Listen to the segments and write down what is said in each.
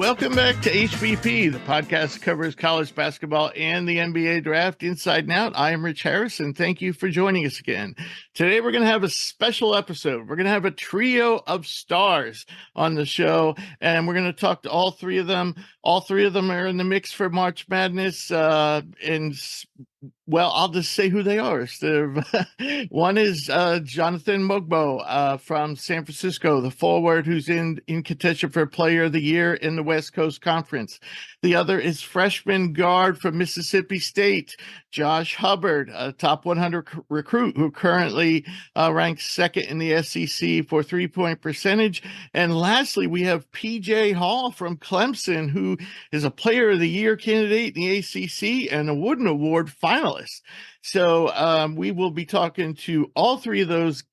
Welcome back to HPP, the podcast that covers college basketball and the NBA draft inside and out. I am Rich Harrison. Thank you for joining us again. Today, we're going to have a special episode. We're going to have a trio of stars on the show, and we're going to talk to all three of them. All three of them are in the mix for March Madness, well, I'll just say who they are. One is Jonathan Mogbo from San Francisco, the forward who's in contention for Player of the Year in the West Coast Conference. The other is freshman guard from Mississippi State, Josh Hubbard, a top 100 recruit who currently ranks second in the SEC for three-point percentage. And lastly, we have PJ Hall from Clemson, who is a Player of the Year candidate in the ACC and a Wooden Award finalist. So we will be talking to all three of those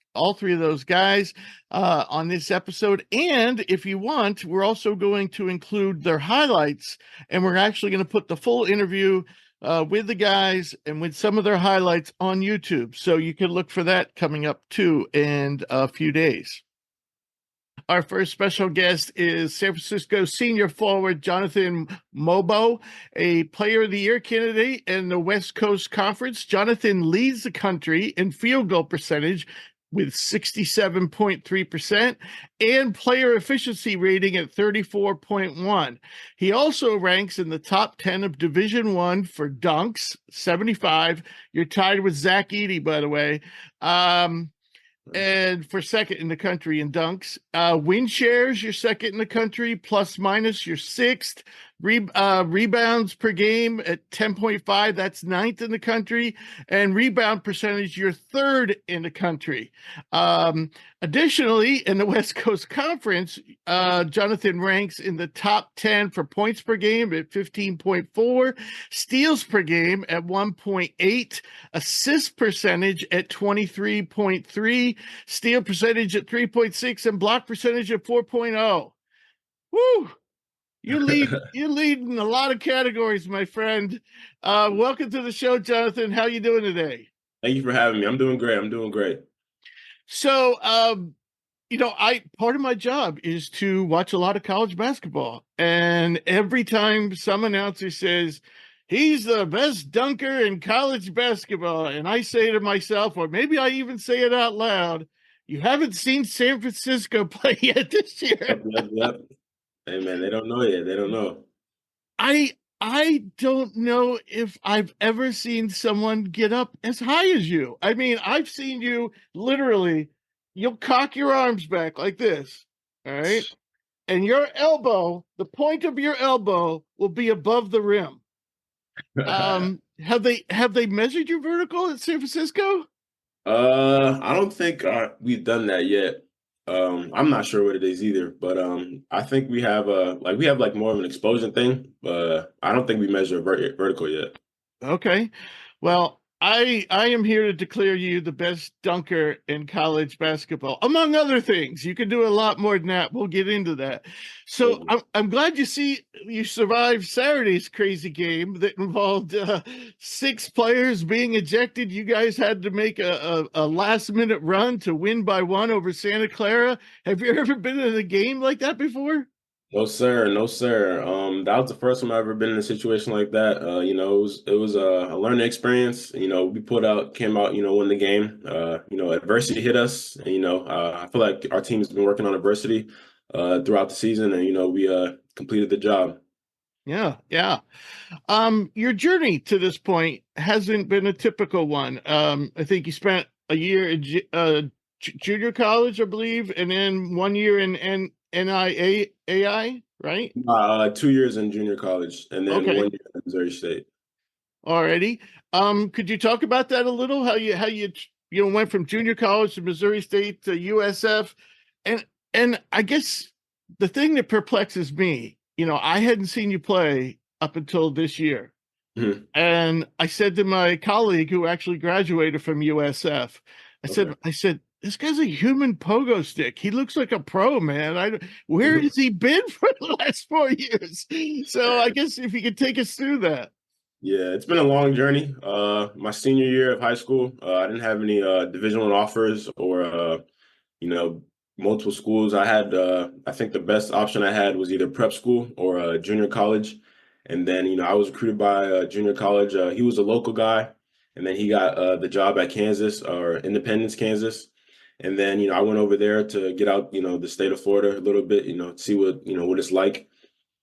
guys on this episode. And if you want, we're also going to include their highlights, and we're actually going to put the full interview with the guys and with some of their highlights on YouTube. So you can look for that coming up too in a few days. Our first special guest is San Francisco senior forward Jonathan Mogbo, a Player of the Year candidate in the West Coast Conference. Jonathan leads the country in field goal percentage with 67.3% and player efficiency rating at 34.1. He also ranks in the top 10 of Division I for dunks, 75. You're tied with Zach Edey, by the way. And for second in the country in dunks. Win shares, you're second in the country. Plus minus, you're sixth. Rebounds per game at 10.5, that's ninth in the country. And rebound percentage, you're third in the country. Additionally, in the West Coast Conference, Jonathan ranks in the top 10 for points per game at 15.4, steals per game at 1.8, assist percentage at 23.3, steal percentage at 3.6, and block percentage at 4.0. Woo! You lead in a lot of categories, my friend. Welcome to the show, Jonathan. How you doing today? Thank you for having me. I'm doing great. So, part of my job is to watch a lot of college basketball. And every time some announcer says, he's the best dunker in college basketball, and I say to myself, or maybe I even say it out loud, you haven't seen San Francisco play yet this year. Yep. Hey, man, they don't know yet. They don't know. I don't know if I've ever seen someone get up as high as you. I mean, I've seen you literally, you'll cock your arms back like this, all right? And your elbow, the point of your elbow will be above the rim. Have they measured your vertical at San Francisco? I don't think we've done that yet. I'm not sure what it is either, but I think we have more of an explosion thing, but I don't think we measure vertical yet. Okay. Well, I am here to declare you the best dunker in college basketball, among other things. You can do a lot more than that. We'll get into that. So I'm glad you survived Saturday's crazy game that involved 6 players being ejected. You guys had to make a last-minute run to win by 1 over Santa Clara. Have you ever been in a game like that before? No, sir. That was the first time I've ever been in a situation like that. It was a learning experience. We came out, won the game. Adversity hit us. And, I feel like our team's been working on adversity throughout the season, and we completed the job. Yeah. Your journey to this point hasn't been a typical one. I think you spent a year in junior college, I believe, and then 1 year in NIAI, right? 2 years in junior college, and then 1 year at Missouri State. Alrighty. Could you talk about that a little? How you went from junior college to Missouri State to USF, and I guess the thing that perplexes me, I hadn't seen you play up until this year, and I said to my colleague who actually graduated from USF, I said. This guy's a human pogo stick. He looks like a pro, man. Where has he been for the last 4 years? So I guess if you could take us through that. Yeah, it's been a long journey. My senior year of high school, I didn't have any Division I offers or multiple schools. I had, I think the best option I had was either prep school or junior college. And then, I was recruited by junior college. He was a local guy, and then he got the job at Kansas or Independence, Kansas. And then, I went over there to get out, the state of Florida a little bit, see what it's like.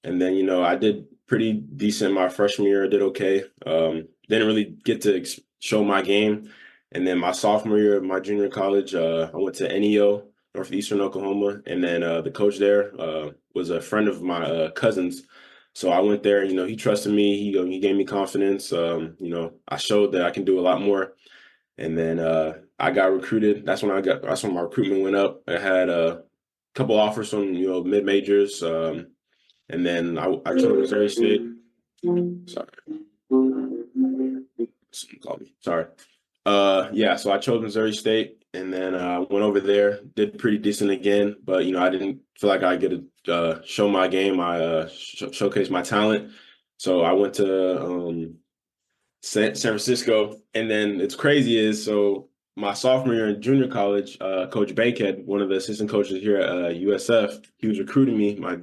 And then, I did pretty decent my freshman year. I did okay. Didn't really get to show my game. And then my sophomore year of my junior college, I went to NEO, Northeastern Oklahoma. And then the coach there was a friend of my cousin's. So I went there, he trusted me. He gave me confidence. I showed that I can do a lot more. And then I got recruited. That's when my recruitment went up. I had a couple offers from, mid majors. And then I chose Missouri State. Sorry. Someone called me. Sorry. Yeah, so I chose Missouri State, and then went over there, did pretty decent again, but I didn't feel like I get to show my game, showcase my talent. So I went to San Francisco, and then it's crazy is so my sophomore year in junior college, Coach Bankhead, one of the assistant coaches here at USF, he was recruiting me my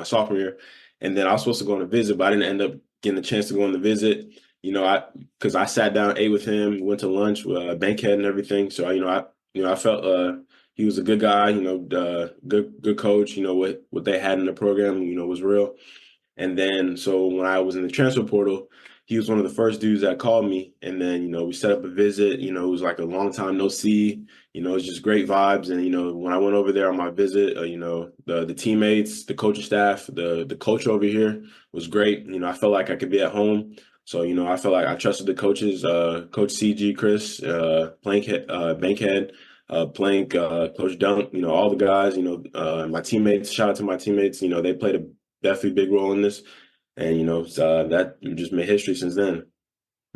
sophomore year, and then I was supposed to go on a visit, but I didn't end up getting a chance to go on the visit. Because I sat down, ate with him, went to lunch with Bankhead and everything. So I felt he was a good guy, good coach. What they had in the program, was real. And then, so when I was in the transfer portal, he was one of the first dudes that called me. And then, we set up a visit. It was like a long time no see. It was just great vibes. And, when I went over there on my visit, the teammates, the coaching staff, the coach over here was great. I felt like I could be at home. So, I felt like I trusted the coaches, Coach CG, Chris, Bankhead, Plank, Coach Dunk, all the guys, my teammates, shout out to my teammates, they played a definitely big role in this. And, that just made history since then.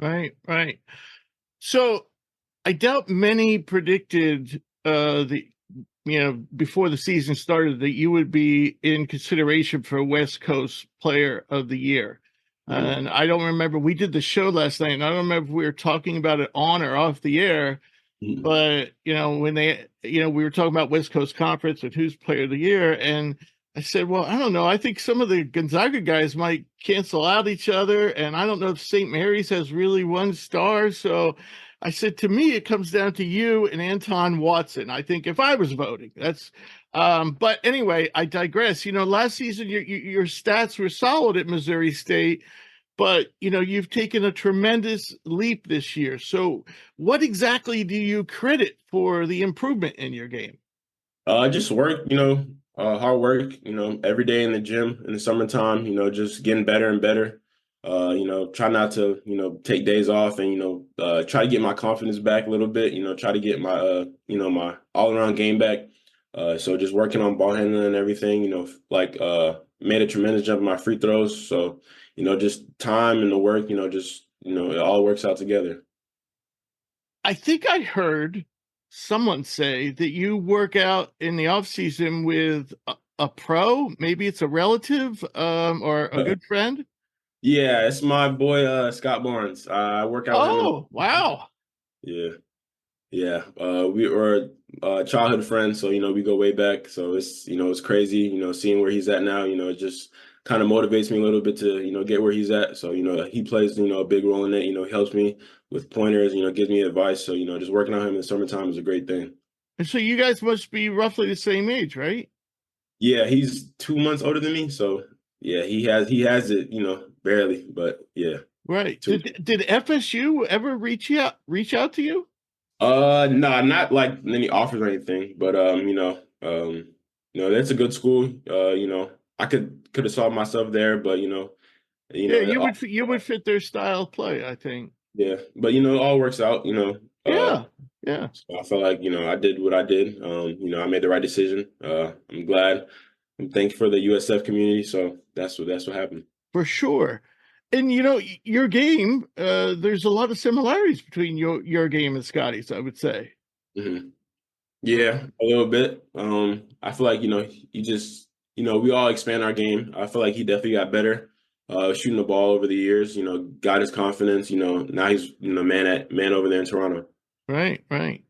Right, right. So I doubt many predicted before the season started that you would be in consideration for West Coast Player of the Year. Mm-hmm. And I don't remember, we did the show last night, and I don't remember if we were talking about it on or off the air, Mm-hmm. but, when we were talking about West Coast Conference and who's Player of the Year, and I said, well, I don't know. I think some of the Gonzaga guys might cancel out each other, and I don't know if St. Mary's has really 1 star. So I said, to me, it comes down to you and Anton Watson. I think if I was voting, that's. But anyway, I digress. Last season your stats were solid at Missouri State, but you've taken a tremendous leap this year. So what exactly do you credit for the improvement in your game? Just work, hard work, every day in the gym in the summertime, just getting better and better. Try not to, take days off and, try to get my confidence back a little bit, try to get my, my all around game back. So just working on ball handling and everything, made a tremendous jump in my free throws. So, just time and the work, it all works out together. I think I heard someone say that you work out in the off season with a pro. Maybe it's a relative or a good friend. Yeah, it's my boy Scott Barnes. I work out with him. Oh, wow. Yeah, yeah. We were childhood friends, so we go way back. So it's crazy, seeing where he's at now. It just kind of motivates me a little bit to get where he's at. So he plays a big role in it. He helps me with pointers. Gives me advice. So just working on him in the summertime is a great thing. And so you guys must be roughly the same age, right? Yeah, he's 2 months older than me. So yeah, he has it, barely, but yeah. Right. Did FSU ever reach out to you? No, not like any offers or anything, but that's a good school. I could have saw myself there, but Yeah, you would fit their style of play, I think. yeah, but it all works out. Yeah, yeah, So I felt like I did what I did. I made the right decision. I'm glad. I'm thankful for the USF community. So that's what happened. for sure. And your game, there's a lot of similarities between your game and Scotty's, I would say. Mm-hmm. Yeah, a little bit. I feel like you just we all expand our game. I feel like he definitely got better, shooting the ball over the years. Got his confidence. Now he's man over there in Toronto. Right, right.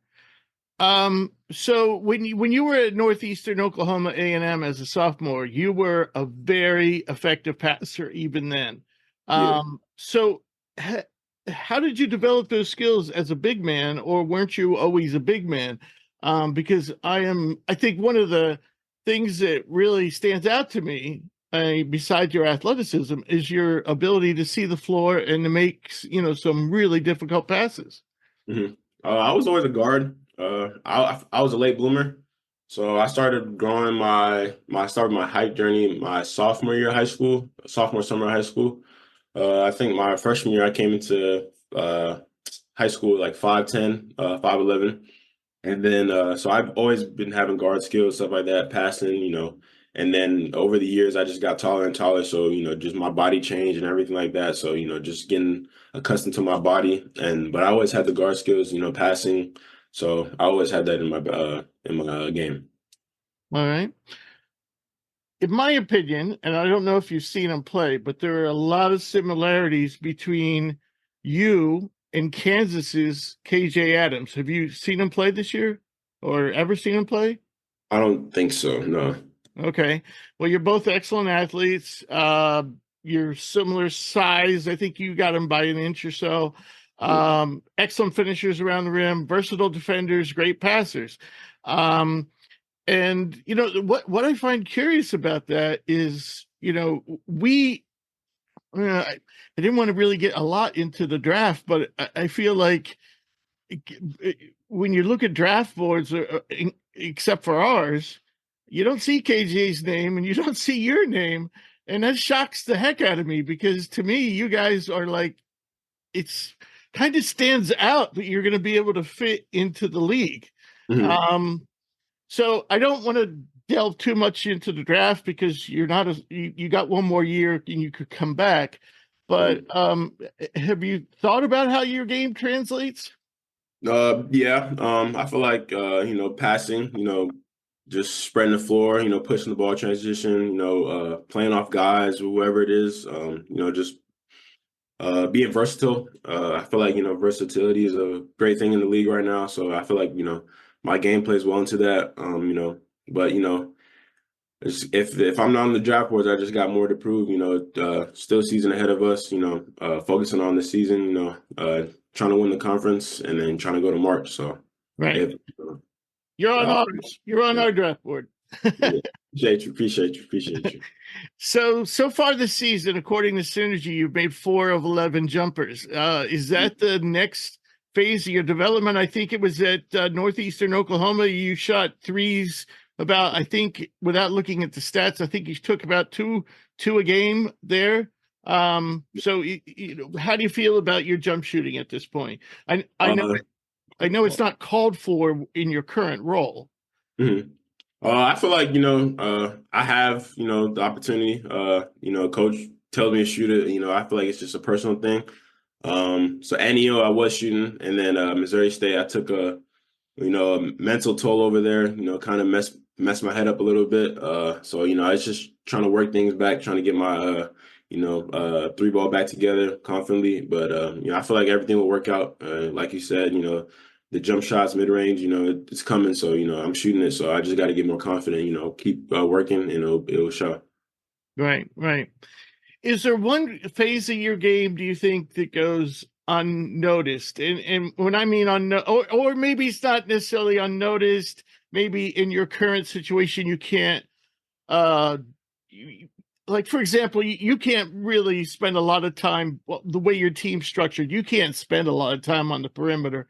So when you were at Northeastern Oklahoma A&M as a sophomore, you were a very effective passer even then. Yeah. So ha how did you develop those skills as a big man, or weren't you always a big man? Because I think one of the things that really stands out to me, besides your athleticism, is your ability to see the floor and to make, some really difficult passes. hmm I was always a guard. I was a late bloomer, so I started growing I started my height journey my sophomore year of high school, sophomore summer of high school. I think my freshman year I came into high school like 5'10", 5'11". And then, so I've always been having guard skills, stuff like that, passing, and then over the years, I just got taller and taller. So, just my body changed and everything like that. So, just getting accustomed to my body. But I always had the guard skills, passing. So I always had that in my game. All right. In my opinion, and I don't know if you've seen him play, but there are a lot of similarities between you and Kansas's KJ Adams. Have you seen him play this year or ever seen him play? I don't think so. No. Okay. Well, you're both excellent athletes. You're similar size. I think you got him by an inch or so. Excellent finishers around the rim, versatile defenders, great passers. Um, And what I find curious about that is, I didn't want to really get a lot into the draft, but I feel like when you look at draft boards, except for ours, you don't see KJ's name and you don't see your name, and that shocks the heck out of me because to me, you guys are like it's kind of stands out that you're going to be able to fit into the league. Mhm. Um, so I don't want to delve too much into the draft because you're not you got one more year and you could come back. But have you thought about how your game translates? Yeah. I feel like passing, just spreading the floor, pushing the ball transition, playing off guys, whoever it is, just being versatile. I feel like, versatility is a great thing in the league right now. So I feel like, my game plays well into that. But if I'm not on the draft boards, I just got more to prove, still season ahead of us, focusing on the season, trying to win the conference and then trying to go to March. So Right. if You're on uh, ours. You're on yeah, our draft board. yeah. Appreciate you. So far this season, according to Synergy, you've made 4 of 11 jumpers. Is that the next phase of your development? I think it was at Northeastern Oklahoma. You shot threes about, I think, without looking at the stats, I think you took about two a game there. So how do you feel about your jump shooting at this point? Uh, I know it's not called for in your current role. mhm. I feel like, I have, the opportunity, coach tells me to shoot it, I feel like it's just a personal thing. So NEO, I was shooting, and then Missouri State, I took a mental toll over there, kind of mess my head up a little bit. So, it's just trying to work things back, trying to get my, three ball back together confidently. But, I feel like everything will work out. Like you said, the jump shots, mid range, it's coming. So, I'm shooting it. So I just got to get more confident, keep working and it'll show. Right, right. Is there one phase of your game do you think that goes unnoticed? And when I mean or maybe it's not necessarily unnoticed, maybe in your current situation you can't uh like for example, you can't really spend a lot of time the way your team's structured. You can't spend a lot of time on the perimeter.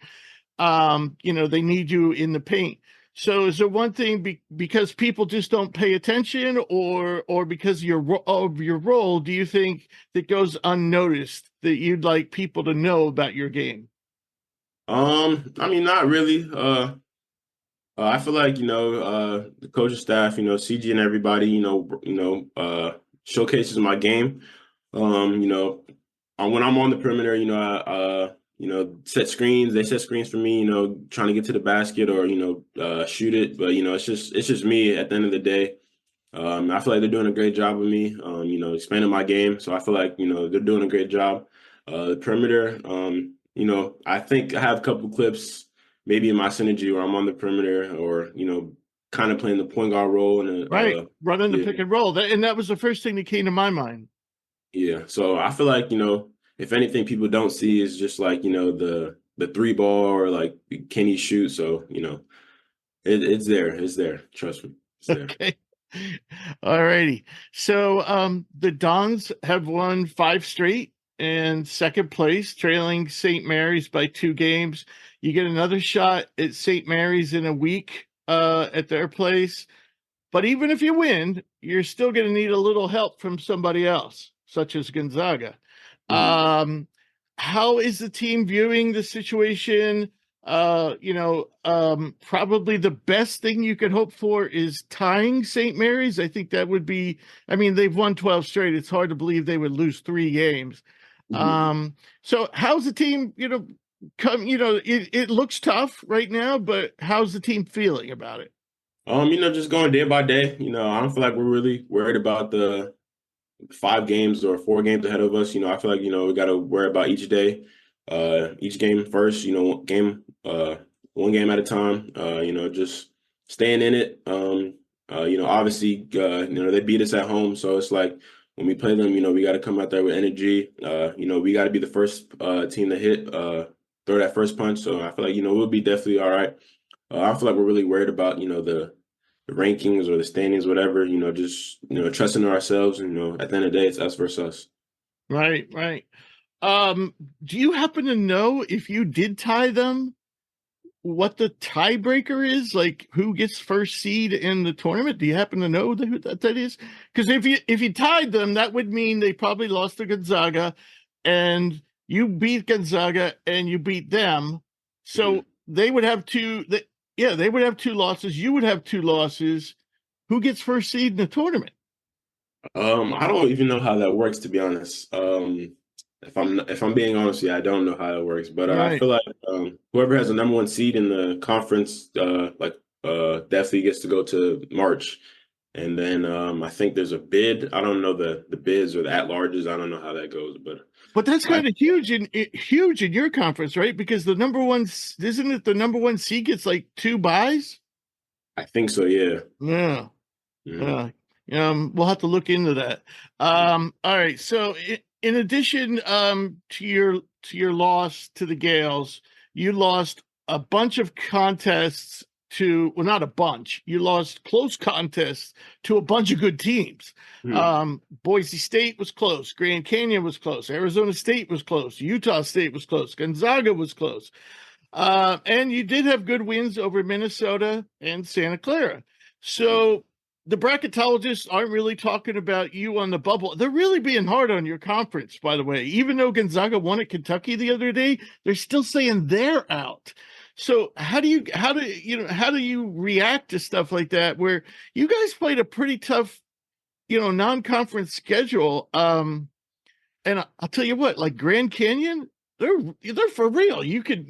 They need you in the paint. So is there one thing because people just don't pay attention, or because of your role, do you think that goes unnoticed that you'd like people to know about your game? I mean, not really. I feel like, the coaching staff, CG and everybody, showcases my game. You know, when I'm on the perimeter, set screens. They set screens for me, trying to get to the basket or, shoot it. But, it's just me at the end of the day. I feel like they're doing a great job of me, expanding my game. So I feel like, they're doing a great job. The perimeter, I think I have a couple clips, maybe in my synergy where I'm on the perimeter or, kind of playing the point guard role and Right. Running the yeah, pick and roll. And that was the first thing that came to my mind. yeah. So I feel like, if anything people don't see is just like, the three ball or like can he shoot? So, it's there. It's there. Trust me. It's there. Okay. All righty. So the Dons have won 5 straight and second place, trailing St. Mary's by 2 games. You get another shot at St. Mary's in a week at their place. But even if you win, you're still going to need a little help from somebody else, such as Gonzaga. Mhm. Um, how is the team viewing the situation? Probably the best thing you could hope for is tying St. Mary's. I think that would be, I mean, they've won 12 straight. It's hard to believe they would lose 3 games. Mhm. So how's the team, it looks tough right now, but how's the team feeling about it? Just going day by day. I don't feel like we're really worried about the 5 games or 4 games ahead of us. I feel like, we got to worry about each day, each game first, one game at a time, just staying in it. Obviously, they beat us at home. So it's like when we play them, we got to come out there with energy. We got to be the first team to hit, throw that first punch. So I feel like, we'll be definitely all right. I feel like we're really worried about, the rankings or the standings, whatever, just, trusting in ourselves. At the end of the day, it's us versus us. Right, right. Do you happen to know if you did tie them, what the tiebreaker is? Like who gets first seed in the tournament? Do you happen to know who that is? Because if you tied them, that would mean they probably lost to Gonzaga, and you beat Gonzaga and you beat them, so Mhm. they would have yeah, they would have 2 losses. You would have 2 losses. Who gets first seed in the tournament? I don't even know how that works, to be honest. If I'm being honest, yeah, I don't know how it works, but I Right. feel like whoever has the number one seed in the conference, definitely gets to go to March, and then I think there's a bid. I don't know the bids or the at larges. I don't know how that goes, but But that's I kind of huge in your conference, right? Because the number one, isn't it the number one seed gets like 2 buys? I think so. Yeah. Yeah. Mhm. Yeah. We'll have to look into that. All right. So in addition to your loss to the Gales, you lost a bunch of contests to, well, not a bunch. You lost close contests to a bunch of good teams. Mhm. Boise State was close, Grand Canyon was close, Arizona State was close, Utah State was close, Gonzaga was close. And you did have good wins over Minnesota and Santa Clara. Mhm. So the bracketologists aren't really talking about you on the bubble. They're really being hard on your conference, by the way. Even though Gonzaga won at Kentucky the other day, they're still saying they're out. So how do you react to stuff like that where you guys played a pretty tough, non-conference schedule? And I'll tell you what, like Grand Canyon, they're for real. You could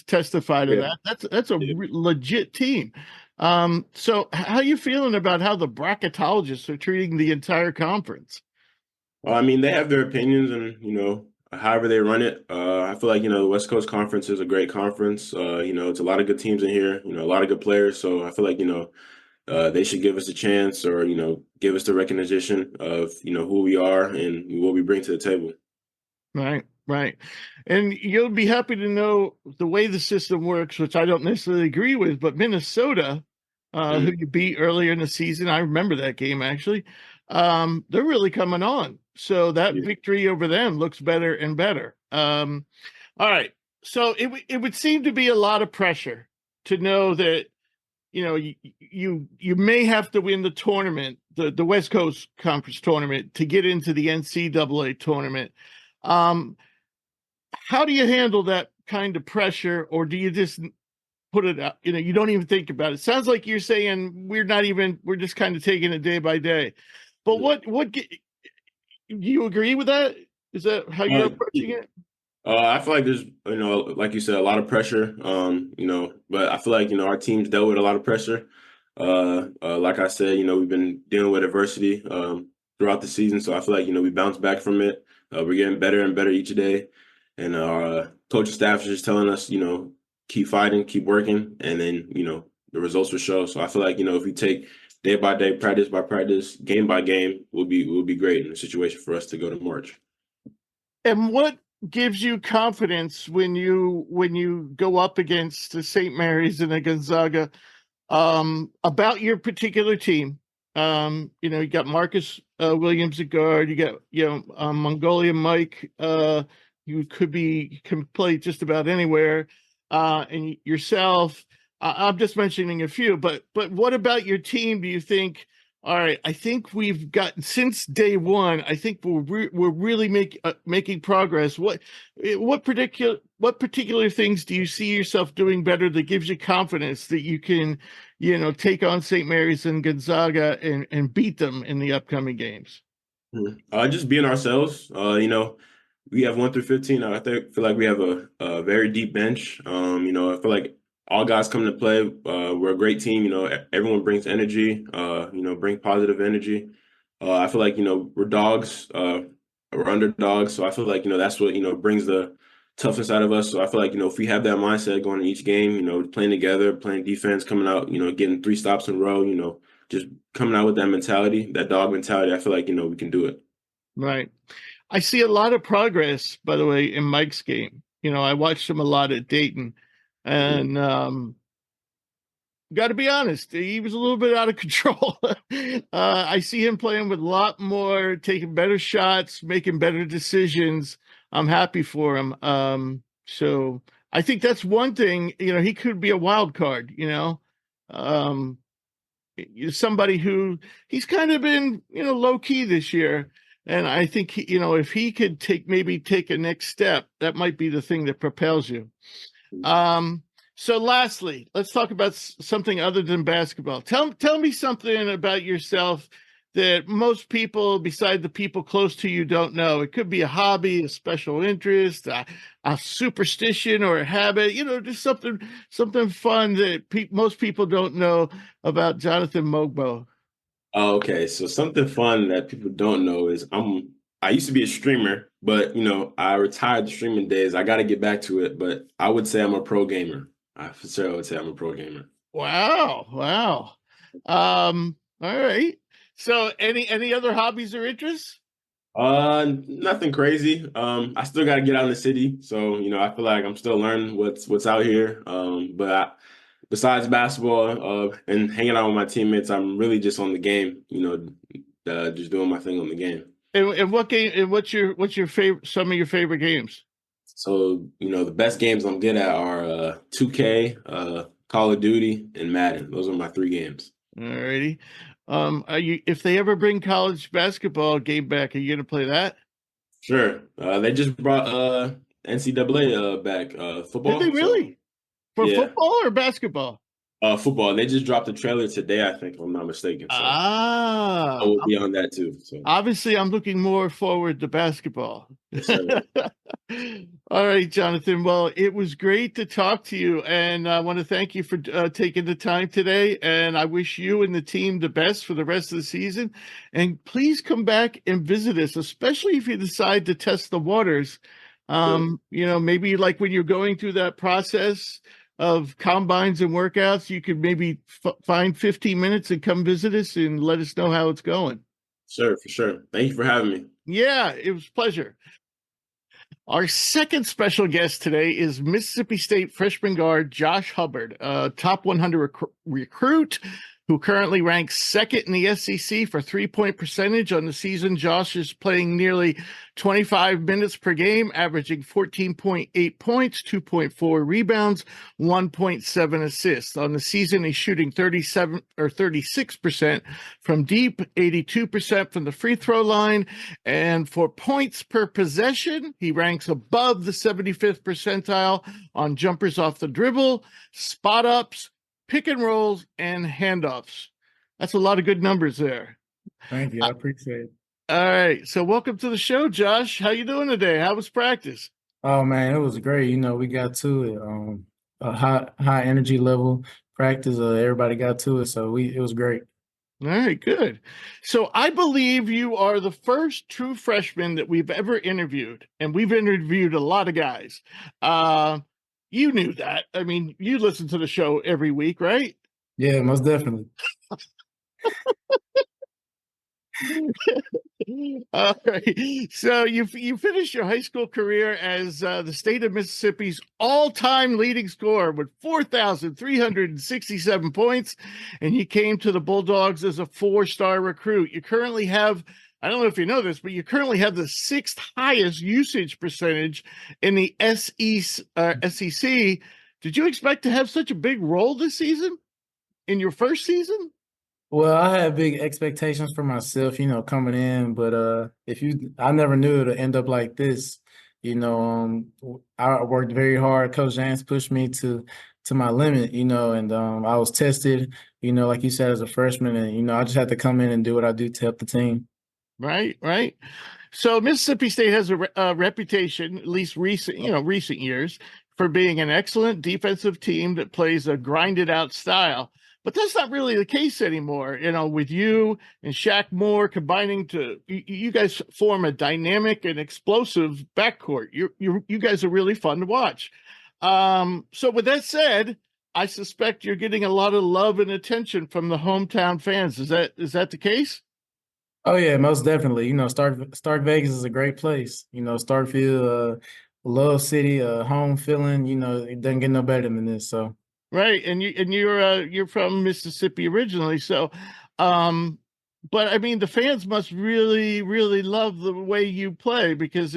testify to Yeah. that. That's a Yeah. legit team. So how you feeling about how the bracketologists are treating the entire conference? Well, I mean, they have their opinions and, however they run it. I feel like, the West Coast Conference is a great conference. It's a lot of good teams in here, a lot of good players. So I feel like, they should give us a chance or, give us the recognition of, who we are and what we bring to the table. Right, right. And you'll be happy to know the way the system works, which I don't necessarily agree with, but Minnesota, who Mhm. you beat earlier in the season, I remember that game actually. They're really coming on. So that Yeah. victory over them looks better and better. All right. So it would seem to be a lot of pressure to know that you may have to win the tournament, the West Coast Conference tournament, to get into the NCAA tournament. Um, how do you handle that kind of pressure, or do you just put it out? You don't even think about it. Sounds like you're saying we're just kind of taking it day by day. But Mhm. do you agree with that? Is that how you're Uh, approaching it? I feel like there's, like you said, a lot of pressure. But I feel like, our team's dealt with a lot of pressure. Like I said, we've been dealing with adversity throughout the season. So I feel like, we bounce back from it. We're getting better and better each day. And our coaching staff is just telling us, keep fighting, keep working, and then, the results will show. So I feel like, if we take day by day, practice by practice, game by game, will be great in a situation for us to go to March. And what gives you confidence when you go up against the St. Mary's and the Gonzaga about your particular team? You got Marcus Williams at guard. You got Mongolian Mike. You can play just about anywhere. And yourself. I'm just mentioning a few, but what about your team? Do you think? All right, I think we've gotten since day one. I think we're really making progress. What particular things do you see yourself doing better that gives you confidence that you can, take on St. Mary's and Gonzaga and beat them in the upcoming games? Just being ourselves. We have 1 through 15. Feel like we have a very deep bench. I feel like all guys come to play. We're a great team. Everyone brings energy. Bring positive energy. I feel like we're dogs. We're underdogs. So I feel like that's what brings the toughness out of us. So I feel like if we have that mindset going in each game, playing together, playing defense, coming out, getting 3 stops in a row, just coming out with that mentality, that dog mentality. I feel like we can do it. Right. I see a lot of progress, by the way, in Mike's game. I watched him a lot at Dayton, and got to be honest, he was a little bit out of control. I see him playing with a lot more, taking better shots, making better decisions. I'm happy for him. So I think that's one thing. He could be a wild card. Somebody who he's kind of been, low key this year. And I think, if he could take a next step, that might be the thing that propels you. So lastly, let's talk about something other than basketball. Tell me something about yourself that most people, beside the people close to you, don't know. It could be a hobby, a special interest, a superstition, or a habit. Just something fun that most people don't know about Jonathan Mogbo. Oh, okay. So something fun that people don't know is I used to be a streamer, but I retired the streaming days. I got to get back to it, but I would say I'm a pro gamer. I for sure would say I'm a pro gamer. Wow. All right. So any other hobbies or interests? Nothing crazy. I still got to get out in the city, so I feel like I'm still learning what's out here. Besides basketball, and hanging out with my teammates, I'm really just on the game. Just doing my thing on the game. And what game? And what's your favorite? Some of your favorite games? So the best games I'm good at are 2K, Call of Duty, and Madden. Those are my 3 games. All righty. If they ever bring college basketball game back, are you going to play that? Sure. They just brought NCAA back Did football. they really? For Yeah, football or basketball? football. They just dropped the trailer today, I think, if I'm not mistaken. So I Ah, will be on that too. So obviously, I'm looking more forward to basketball. yes, sir. All right, Jonathan. Well, it was great to talk to you, and I want to thank you for taking the time today. And I wish you and the team the best for the rest of the season. And please come back and visit us, especially if you decide to test the waters. Maybe like when you're going through that process of combines and workouts, you could maybe find 15 minutes and come visit us and let us know how it's going. Sure, for sure. Thank you for having me. Yeah, it was a pleasure. Our second special guest today is Mississippi State freshman guard Josh Hubbard, a top 100 recruit who currently ranks second in the SEC for three-point percentage on the season. Josh is playing nearly 25 minutes per game, averaging 14.8 points, 2.4 rebounds, 1.7 assists. On the season, he's shooting 36% from deep, 82% from the free throw line. And for points per possession, he ranks above the 75th percentile on jumpers off the dribble, spot ups, pick and rolls, and handoffs. That's a lot of good numbers there. Thank you. I appreciate it. All right. So welcome to the show, Josh. How you doing today? How was practice? Oh man, it was great. We got to it. A high energy level practice. Everybody got to it, so it was great. All right, good. So I believe you are the first true freshman that we've ever interviewed, and we've interviewed a lot of guys. you knew that. I mean, you listen to the show every week, right? Yeah, most definitely. All right. So you finished your high school career as the state of Mississippi's all-time leading scorer with 4,367 points, and you came to the Bulldogs as a four-star recruit. You currently have, I don't know if you know this, but you currently have the sixth highest usage percentage in the SEC. Did you expect to have such a big role this season in your first season? Well, I had big expectations for myself, coming in, but I never knew it would end up like this. I worked very hard. Coach James pushed me to my limit, and I was tested, like you said, as a freshman, and I just had to come in and do what I do to help the team. Right, right. So Mississippi State has a reputation, at least recent years, for being an excellent defensive team that plays a grinded out style. But that's not really the case anymore. With you and Shaq Moore combining you guys form a dynamic and explosive backcourt. You guys are really fun to watch. So with that said, I suspect you're getting a lot of love and attention from the hometown fans. Is that the case? Oh yeah, most definitely. Stark Vegas is a great place. Starkville, love city, home feeling. It doesn't get no better than this. So right, and you're from Mississippi originally, so but I mean the fans must really really love the way you play, because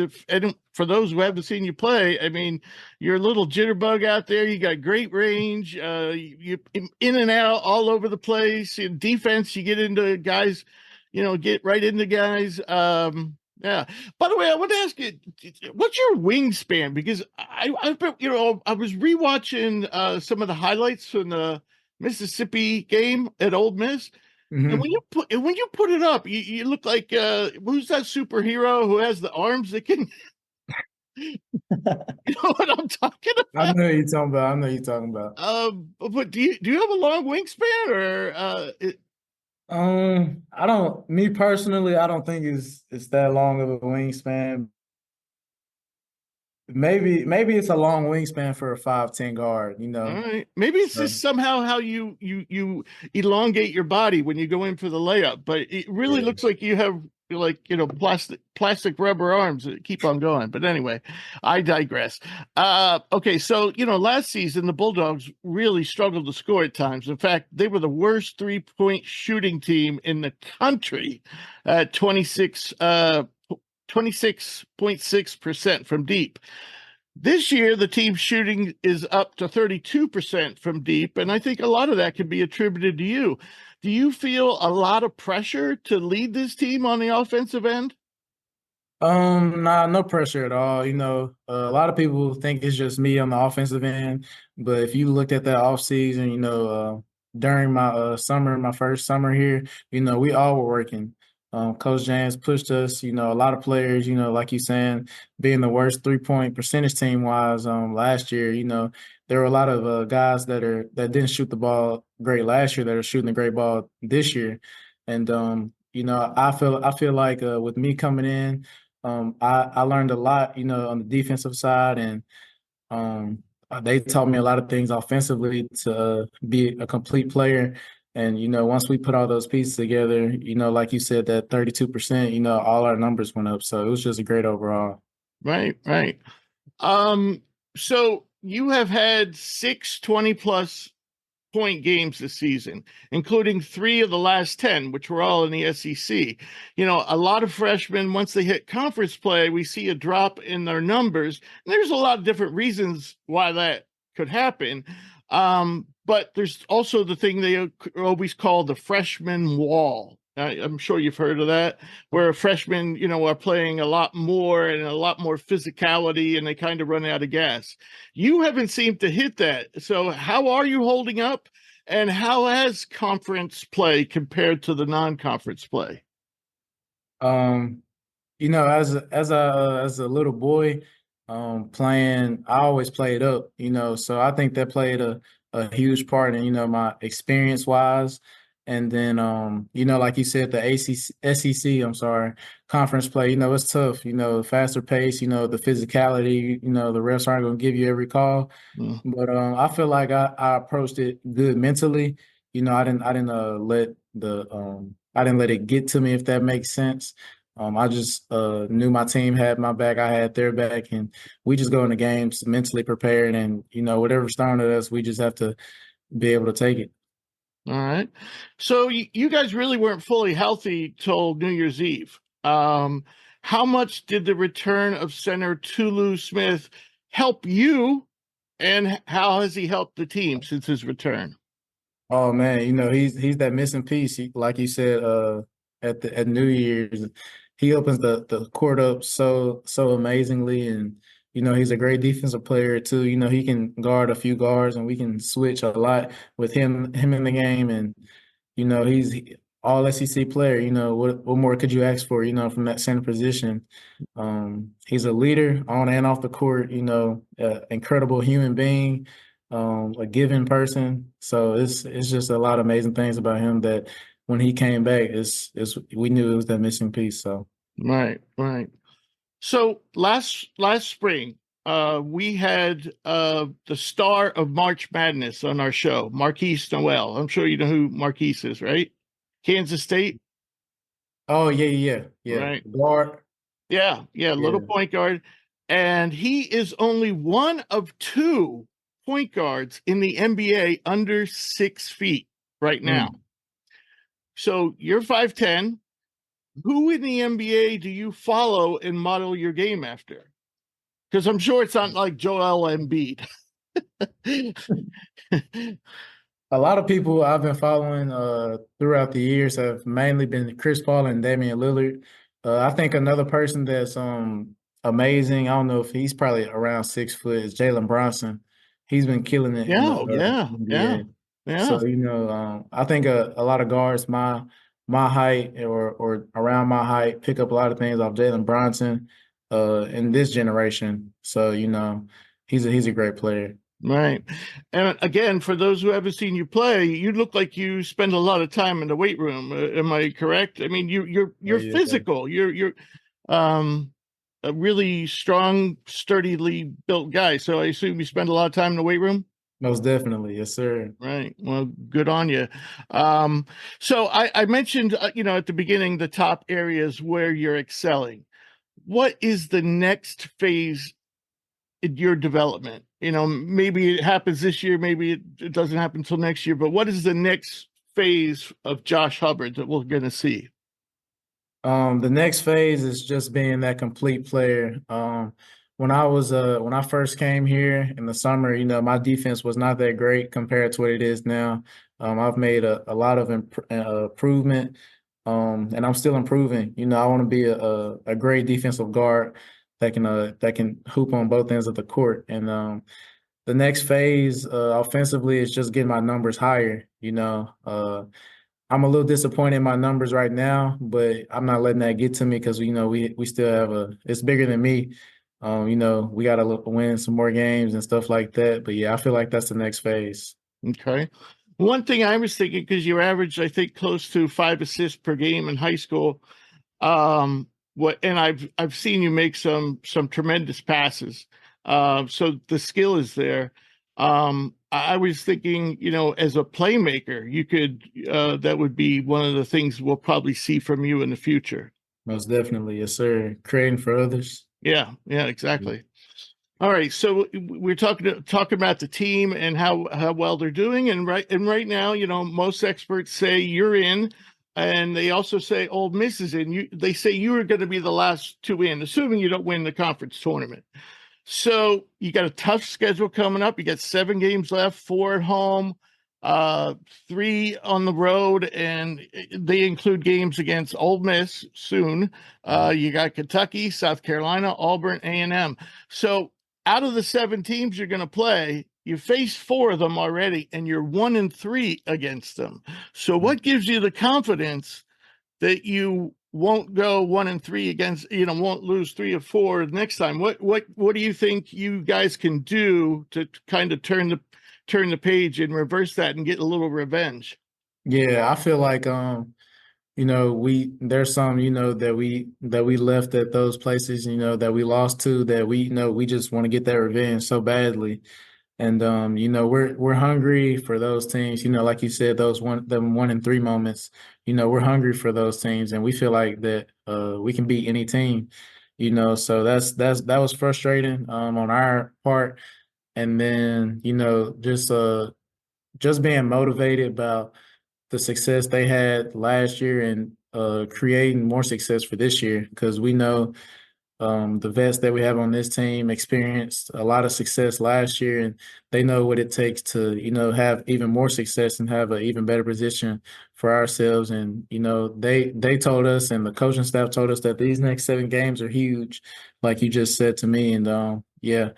for those who haven't seen you play, I mean you're a little jitterbug out there. You got great range, you in and out all over the place. In defense, you get into guys. Get right into guys. Yeah. By the way, I want to ask you, what's your wingspan? Because I've been, I was rewatching some of the highlights from the Mississippi game at Ole Miss, and when you put it up, you look like who's that superhero who has the arms that can? You know what I'm talking about? I know you're talking about. I know you're talking about. But do you have a long wingspan or? I don't. Me personally, I don't think it's that long of a wingspan. Maybe it's a long wingspan for a 5'10" guard. All right. Maybe it's just somehow how you elongate your body when you go in for the layup, but it really looks like you have plastic rubber arms that keep on going. But anyway, I digress. Okay, so last season the Bulldogs really struggled to score at times. In fact, they were the worst 3-point shooting team in the country at 26.6% from deep. This year, the team's shooting is up to 32% from deep, and I think a lot of that can be attributed to you. Do you feel a lot of pressure to lead this team on the offensive end? Nah, no pressure at all. A lot of people think it's just me on the offensive end, but if you looked at that offseason, during my my first summer here, we all were working. Coach James pushed us, a lot of players, like you saying, being the worst 3-point percentage team wise last year, there were a lot of guys that didn't shoot the ball great last year that are shooting the great ball this year. And I feel like with me coming in, I learned a lot, on the defensive side, and they taught me a lot of things offensively to be a complete player. And, once we put all those pieces together, like you said, that 32%, all our numbers went up. So it was just a great overall. Right, right. So you have had 6 20-plus point games this season, including 3 of the last 10, which were all in the SEC. A lot of freshmen, once they hit conference play, we see a drop in their numbers. And there's a lot of different reasons why that could happen. But there's also the thing they always call the freshman wall. I'm sure you've heard of that, where freshmen, are playing a lot more and a lot more physicality, and they kind of run out of gas. You haven't seemed to hit that. So how are you holding up, and how has conference play compared to the non-conference play? As a little boy, playing, I always played up, so I think that played a huge part in, my experience wise. And then, like you said, the SEC, I'm sorry, conference play, it's tough, faster pace, the physicality, the refs aren't going to give you every call. Mm. But I feel like I approached it good mentally. I didn't let it get to me, if that makes sense. I just knew my team had my back, I had their back, and we just go into games mentally prepared. And whatever's thrown at us, we just have to be able to take it. All right. So you guys really weren't fully healthy till New Year's Eve. How much did the return of center Tulu Smith help you, and how has he helped the team since his return? Oh man, he's that missing piece. Like you said, at New Year's, he opens the court up so amazingly, and he's a great defensive player too. He can guard a few guards, and we can switch a lot with him in the game. And he's all SEC player. What more could you ask for? From that center position. He's a leader on and off the court. Incredible human being. A giving person. So it's just a lot of amazing things about him that when he came back, we knew it was that missing piece. So Right. So last spring, we had the star of March Madness on our show, Marquise Noel. I'm sure you know who Marquise is, right? Kansas State. Oh yeah. Right. Guard. Yeah, little point guard. And he is only one of two point guards in the NBA under 6 feet right now. So you're 5'10". Who in the NBA do you follow and model your game after? Because I'm sure it's not like Joel Embiid. A lot of people I've been following throughout the years have mainly been Chris Paul and Damian Lillard. I think another person that's amazing, I don't know if he's probably around 6 foot, is Jalen Brunson. He's been killing it in the NBA. Yeah. So, I think a lot of guards my height or around my height pick up a lot of things off Jalen Brunson in this generation. So, he's a great player. Right. And again, for those who haven't seen you play, you look like you spend a lot of time in the weight room. Am I correct? I mean, you're physical. You're a really strong, sturdily built guy. So I assume you spend a lot of time in the weight room? Most definitely. Yes, sir. Right. Well, good on you. So I mentioned, at the beginning, the top areas where you're excelling. What is the next phase in your development? Maybe it happens this year, maybe it doesn't happen until next year, but what is the next phase of Josh Hubbard that we're going to see? The next phase is just being that complete player. When I first came here in the summer, my defense was not that great compared to what it is now. I've made a lot of improvement, and I'm still improving. I want to be a great defensive guard that can hoop on both ends of the court. And the next phase offensively is just getting my numbers higher. I'm a little disappointed in my numbers right now, but I'm not letting that get to me because we still have it's bigger than me. We got to win some more games and stuff like that. But yeah, I feel like that's the next phase. Okay. One thing I was thinking, because you averaged, I think, close to 5 assists per game in high school. And I've seen you make some tremendous passes. So the skill is there. I was thinking, as a playmaker, you could, that would be one of the things we'll probably see from you in the future. Most definitely. Yes, sir. Creating for others. Yeah, exactly. All right. So we're talking about the team and how well they're doing. And right now, most experts say you're in, and they also say Ole Miss is in. They say you are going to be the last two in, assuming you don't win the conference tournament. So you got a tough schedule coming up. You got 7 games left, 4 at home, 3 on the road, and they include games against Ole Miss soon. You got Kentucky, South Carolina, Auburn, A&M. So out of the 7 teams you're going to play, you face 4 of them already, and you're 1-3 against them. So what gives you the confidence that you won't go 1-3 against, won't lose 3 or 4 next time? What do you think you guys can do to kind of turn the page and reverse that and get a little revenge? Yeah, I feel like there's some, that we left at those places, that we lost to, that we just want to get that revenge so badly. And we're hungry for those teams, like you said, them 1-3 moments, we're hungry for those teams, and we feel like that we can beat any team, so that was frustrating on our part. And then, just being motivated about the success they had last year and creating more success for this year, because we know the vets that we have on this team experienced a lot of success last year, and they know what it takes to, have even more success and have an even better position for ourselves. And, they told us, and the coaching staff told us, that these next 7 games are huge, like you just said to me. And yeah,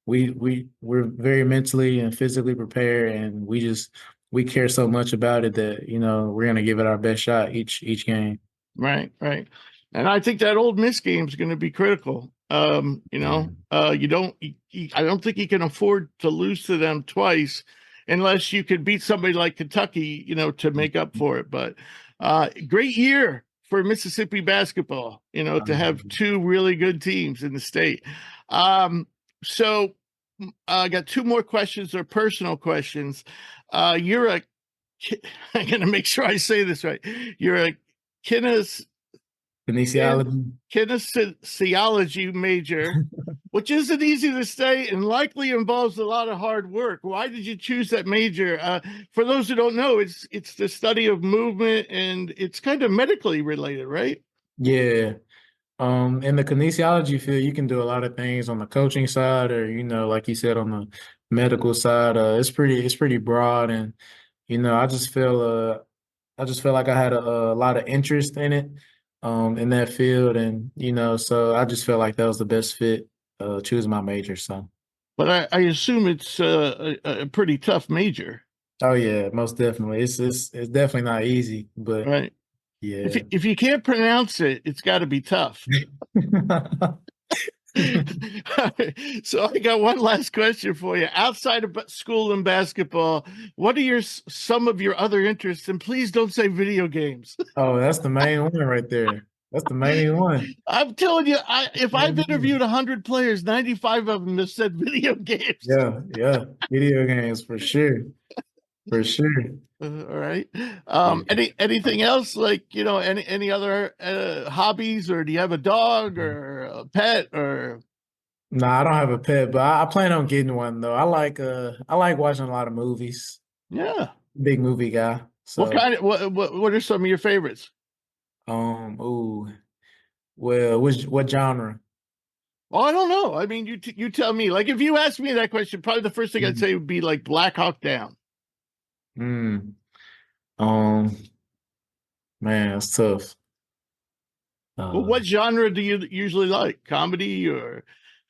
we're very mentally and physically prepared, and we care so much about it that, we're gonna give it our best shot each game. Right, right. And I think that Ole Miss game is going to be critical. I don't think you can afford to lose to them twice unless you could beat somebody like Kentucky, to make up for it. But great year for Mississippi basketball, to have two really good teams in the state. So I got 2 more questions. They're personal questions. You're a, I'm going to make sure I say this right. You're a Kinesiology. kinesiology major, which isn't easy to say and likely involves a lot of hard work. Why did you choose that major? For those who don't know, it's the study of movement, and it's kind of medically related, right? Yeah. In the kinesiology field, you can do a lot of things on the coaching side, or, like you said, on the medical side. It's pretty broad, and, I just feel like I had a lot of interest in it, in that field. And, so I just felt like that was the best fit, choosing my major. So, But I assume it's a pretty tough major, oh yeah, most definitely. It's definitely not easy, but right? yeah. If you can't pronounce it, it's got to be tough. So I got one last question for you. Outside of school and basketball, what are some of your other interests? And please don't say video games. Oh, that's the main one right there. That's the main one. I'm telling you, if I've Mhm. interviewed 100 players, 95 of them have said video games. Yeah, yeah. Video games for sure. For sure. All right. Yeah. Anything else, like, any other hobbies, or do you have a dog or a pet or? No, I don't have a pet, but I plan on getting one though. I like watching a lot of movies. Yeah. Big movie guy. What So kind of what are some of your favorites? ooh. Well, what genre? Well, I don't know. I mean, you tell me. Like, if you asked me that question, probably the first thing I'd Mm. say would be like Black Hawk Down. Mm. Um, man, it's tough. Well, Uh what genre do you usually like? Comedy or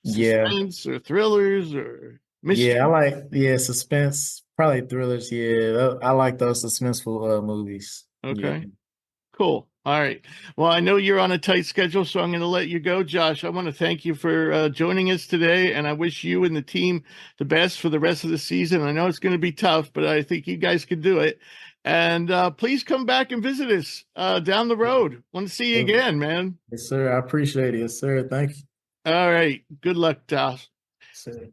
yeah. suspense or thrillers or Yeah, mystery? suspense, probably thrillers. Yeah, I like those suspenseful movies. Yeah. Okay, cool. All right. Well, I know you're on a tight schedule, so I'm going to let you go, Josh. I want to thank you for joining us today, and I wish you and the team the best for the rest of the season. I know it's going to be tough, but I think you guys can do it. And please come back and visit us down the road. Want to see you again, man. Yes, sir. I appreciate it. Yes, sir. Thank you. All right. Good luck, Josh. Yes, sir.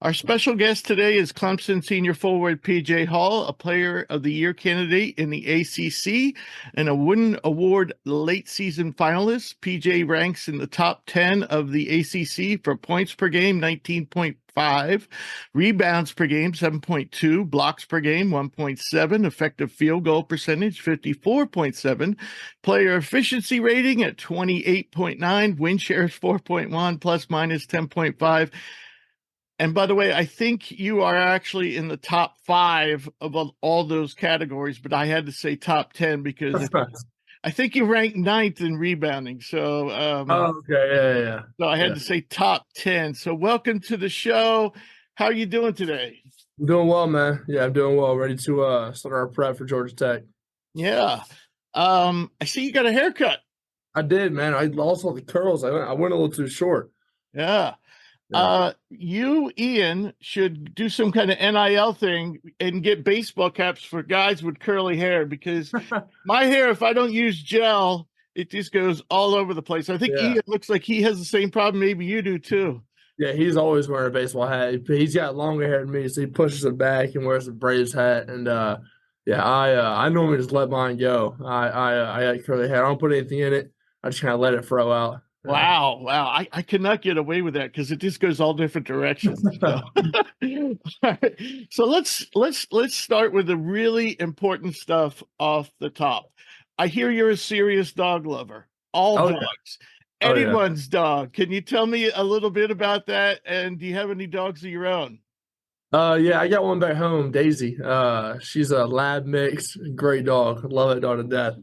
Our special guest today is Clemson senior forward PJ Hall, a Player of the Year candidate in the ACC and a Wooden Award late season finalist. PJ ranks in the top 10 of the ACC for points per game, 19.5, rebounds per game, 7.2, blocks per game, 1.7, effective field goal percentage, 54.7, player efficiency rating at 28.9, win shares 4.1, plus minus 10.5. And by the way, I think you are actually in the top 5 of all those categories, but I had to say top 10 because I think you ranked 9th in rebounding. So, Oh, okay. Yeah. so I had Yeah. to say top 10. So welcome to the show. How are you doing today? I'm doing well, man. Yeah, I'm doing well. Ready to start our prep for Georgia Tech. Yeah. I see you got a haircut. I did, man. I lost all the curls. I went a little too short. Yeah. You, Ian, should do some kind of NIL thing and get baseball caps for guys with curly hair, because my hair, if I don't use gel, it just goes all over the place. I think Ian looks like he has the same problem. Maybe you do too. Yeah, he's always wearing a baseball hat. He's got longer hair than me, so he pushes it back and wears a Braves hat. And I normally just let mine go. I got curly hair. I don't put anything in it. I just kind of let it throw out. Wow. I cannot get away with that because it just goes all different directions. So, all right. So let's start with the really important stuff off the top. I hear you're a serious dog lover. All dogs. Anyone's dog. Can you tell me a little bit about that? And do you have any dogs of your own? Yeah, I got one back home, Daisy. She's a lab mix, great dog. Love that dog to death.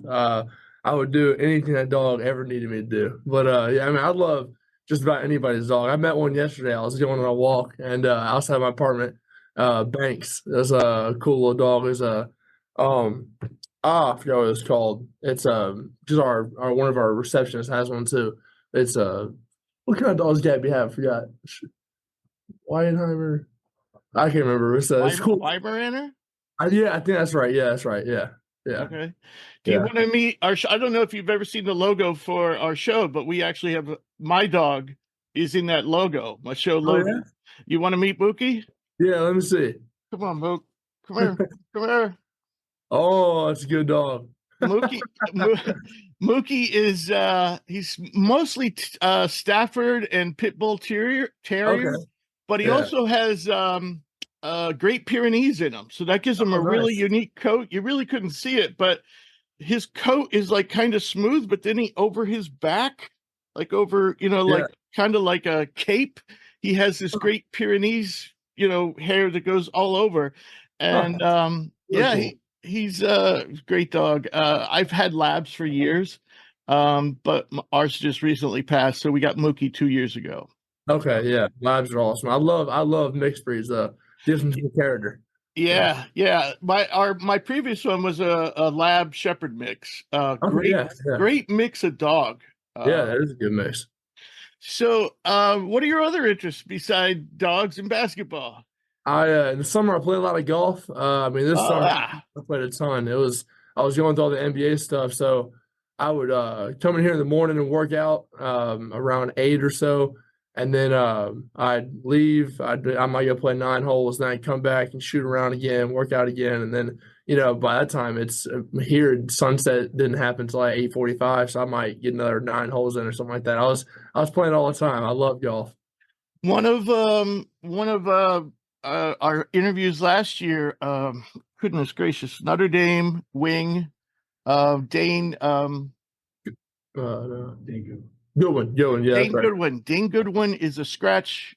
I would do anything that dog ever needed me to do. But yeah, I mean, I love just about anybody's dog. I met one yesterday. I was going on a walk and outside my apartment, Banks. There's a cool little dog. There's a I forgot what it's called. It's just our one of our receptionists has one too. It's what kind of dogs Gabby have? I forgot. Weidenheimer. I can't remember. It's cool. Weimaraner? Yeah, I think that's right. Yeah, that's right. Yeah. Okay. Do you want to meet our I don't know if you've ever seen the logo for our show, but we actually have my dog is in that logo, my show logo. Yeah? You want to meet Mookie? Yeah, let me see. Come on, Mook. Come here. Come here. Oh, that's a good dog. Mookie is he's mostly Stafford and Pitbull Terrier, but he also has Great Pyrenees in him, so that gives him a really unique coat. You really couldn't see it, but his coat is like kind of smooth, but then over his back, like over like kind of like a cape, he has this Great Pyrenees hair that goes all over, and he's a great dog. I've had labs for years, but ours just recently passed, so we got Mookie 2 years ago. Okay, yeah, labs are awesome. I love mixed breeds. Gives them some character. Yeah. My previous one was a lab shepherd mix. Great mix of dog. That is a good mix. So, what are your other interests besides dogs and basketball? In the summer I played a lot of golf. I mean, this summer I played a ton. I was going through all the NBA stuff, so I would come in here in the morning and work out around 8 or so. And then I'd leave. I might go play 9 holes. Then I'd come back and shoot around again, work out again. And then, by that time, it's here. Sunset didn't happen until like 8:45, so I might get another 9 holes in or something like that. I was playing all the time. I love golf. One of our interviews last year. Goodness gracious, Notre Dame wing, Dane. Goodwin, yeah. Dane Goodwin. Dane Goodwin is a scratch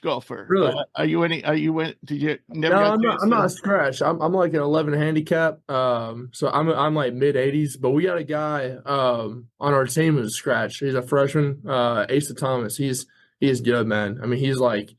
golfer. Really? Did you never? No, I'm not a scratch. I'm like an 11 handicap. So I'm like mid 80s. But we got a guy on our team who's a scratch. He's a freshman, Asa Thomas. He's good, man. I mean, he's like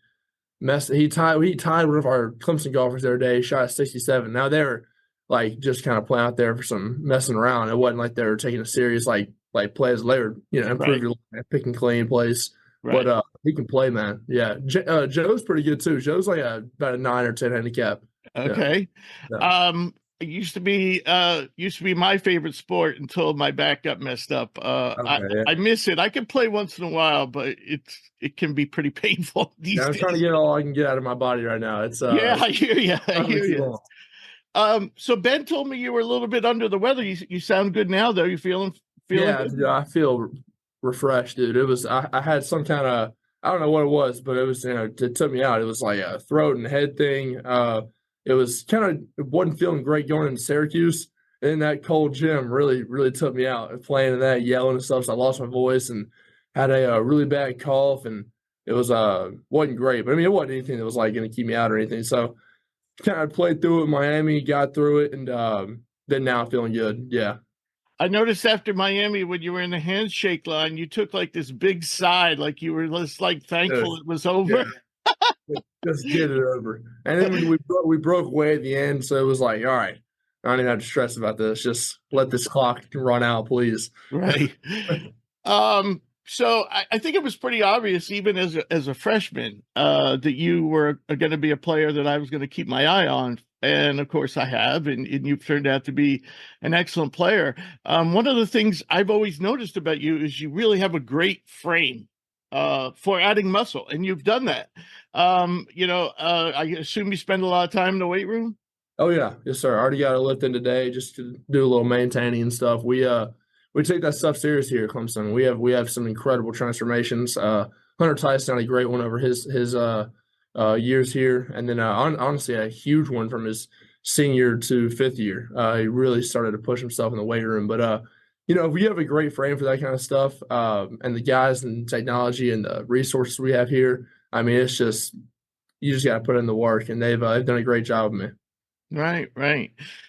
He tied one of our Clemson golfers the other day. He shot a 67. Now they were like just kind of playing out there for some messing around. It wasn't like they were taking a serious like plays. They were improve your picking clean plays. Right. But he can play, man. Yeah, Joe's pretty good too. Joe's like about a 9 or 10 handicap. Okay. Yeah. It used to be my favorite sport until my back got messed up. I miss it. I can play once in a while, but it can be pretty painful these days. I'm trying to get all I can get out of my body right now. It's I hear you. So Ben told me you were a little bit under the weather. You sound good now, though. You feeling good? Yeah, I feel refreshed, dude. It was I had some kind of, I don't know what it was, but it was it took me out. It was like a throat and head thing. It was it wasn't feeling great going into Syracuse. And that cold gym really, really took me out. Playing in that, yelling and stuff, so I lost my voice and had a really bad cough, and it was wasn't great. But I mean, it wasn't anything that was like going to keep me out or anything. So kind of played through it in Miami, got through it, and then now I'm feeling good. Yeah. I noticed after Miami, when you were in the handshake line, you took like this big sigh, like you were just like thankful it was over. Yeah. Just get it over. And then we broke away at the end, so it was like, all right, I don't even have to stress about this. Just let this clock run out, please. Right. So I think it was pretty obvious, even as a freshman, that you were going to be a player that I was going to keep my eye on. And of course I have, and you've turned out to be an excellent player. One of the things I've always noticed about you is you really have a great frame for adding muscle, and you've done that. I assume you spend a lot of time in the weight room. Oh yeah, yes sir. I already got a lift in today just to do a little maintaining and stuff. We take that stuff serious here at Clemson. We have some incredible transformations. Hunter Tyson had a great one over his years here, and then honestly a huge one from his senior to fifth year. He really started to push himself in the weight room. But if we have a great frame for that kind of stuff, and the guys and technology and the resources we have here, I mean, it's just you just got to put in the work, and they've done a great job of me. Right.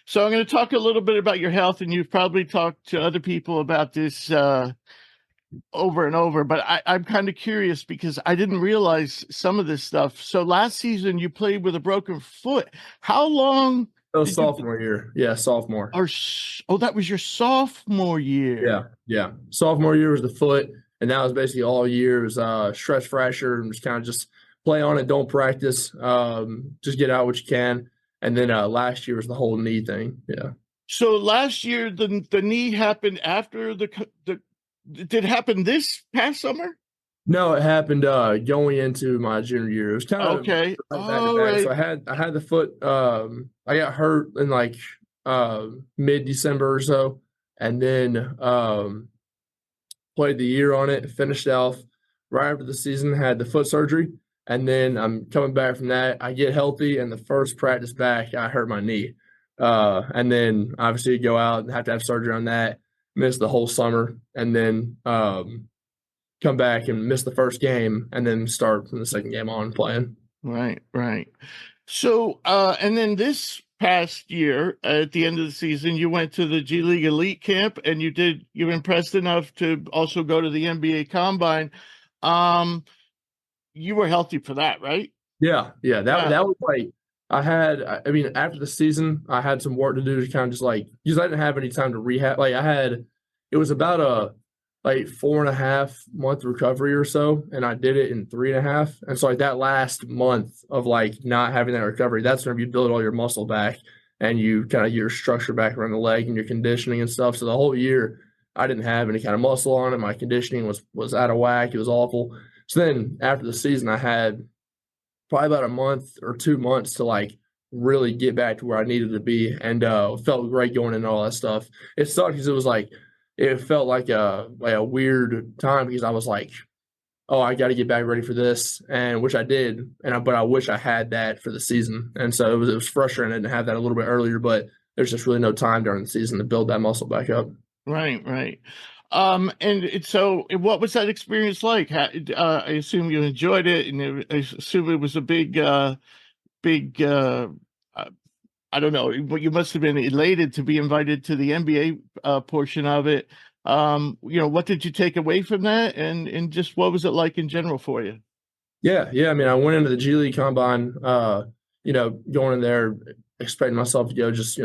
So I'm going to talk a little bit about your health, and you've probably talked to other people about this over and over, but I'm kind of curious because I didn't realize some of this stuff. So last season you played with a broken foot. How long? That was sophomore year. Yeah, sophomore. That was your sophomore year. Yeah. Sophomore year was the foot, and that was basically all year. It was stress fracture, and just play on it, don't practice, just get out what you can. And then last year was the whole knee thing. Yeah. So last year the knee happened after did it happen this past summer? No, it happened going into my junior year. It was kind of okay. Right. So I had the foot. I got hurt in like mid-December or so, and then played the year on it. Finished off right after the season. Had the foot surgery. And then I'm coming back from that. I get healthy, and the first practice back, I hurt my knee. And then obviously go out and have to have surgery on that, miss the whole summer, and then come back and miss the first game, and then start from the second game on playing. Right. So, and then this past year, at the end of the season, you went to the G League Elite Camp, and you impressed enough to also go to the NBA Combine. You were healthy for that, right? Yeah. That was like after the season, I had some work to do to kind of just because I didn't have any time to rehab. It was about a 4.5 month recovery or so, and I did it in 3.5. And so that last month of not having that recovery, that's when you build all your muscle back and you kind of your structure back around the leg and your conditioning and stuff. So the whole year I didn't have any kind of muscle on it. My conditioning was out of whack. It was awful. So then after the season, I had probably about a month or 2 months to really get back to where I needed to be, and felt great going into all that stuff. It sucked because it felt like a weird time because I was oh, I got to get back ready for this, and which I did, but I wish I had that for the season, and so it was frustrating I didn't have that a little bit earlier, but there's just really no time during the season to build that muscle back up. Right. And so what was that experience like? I assume you enjoyed it, and I assume it was a big, I don't know, but you must have been elated to be invited to the NBA portion of it. What did you take away from that, and just what was it like in general for you? Yeah. I mean, I went into the G League Combine, going in there expecting myself to go just,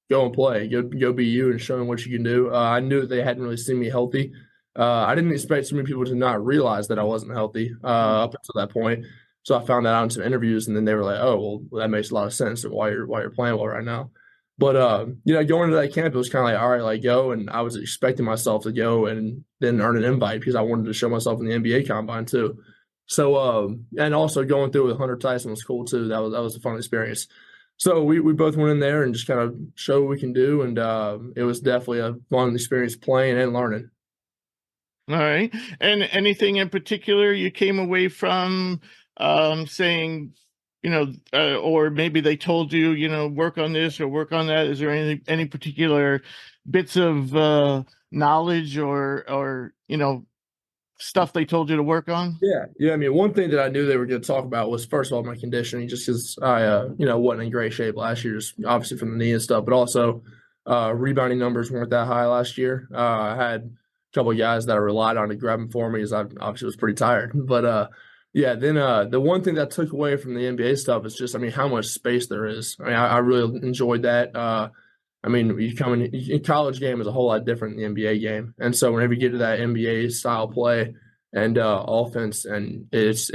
go and play, go be you and show them what you can do. I knew that they hadn't really seen me healthy. I didn't expect so many people to not realize that I wasn't healthy up until that point. So I found that out in some interviews, and then they were like, "Oh, well, that makes a lot of sense why you're playing well right now." But going into that camp, it was kind of all right, go. And I was expecting myself to go and then earn an invite because I wanted to show myself in the NBA Combine too. So and also going through with Hunter Tyson was cool too. That was a fun experience. So we both went in there and just kind of show what we can do, and it was definitely a fun experience playing and learning. All right. And anything in particular you came away from saying, or maybe they told you, work on this or work on that? Is there any particular bits of knowledge or stuff they told you to work on? Yeah. I mean, one thing that I knew they were going to talk about was, first of all, my conditioning, just because I, wasn't in great shape last year, just obviously from the knee and stuff, but also rebounding numbers weren't that high last year. I had a couple of guys that I relied on to grab them for me as I obviously was pretty tired. But then the one thing that I took away from the NBA stuff is just, how much space there is. I really enjoyed that. I mean, you come in college game is a whole lot different than the NBA game, and so whenever you get to that NBA style play and offense, and it's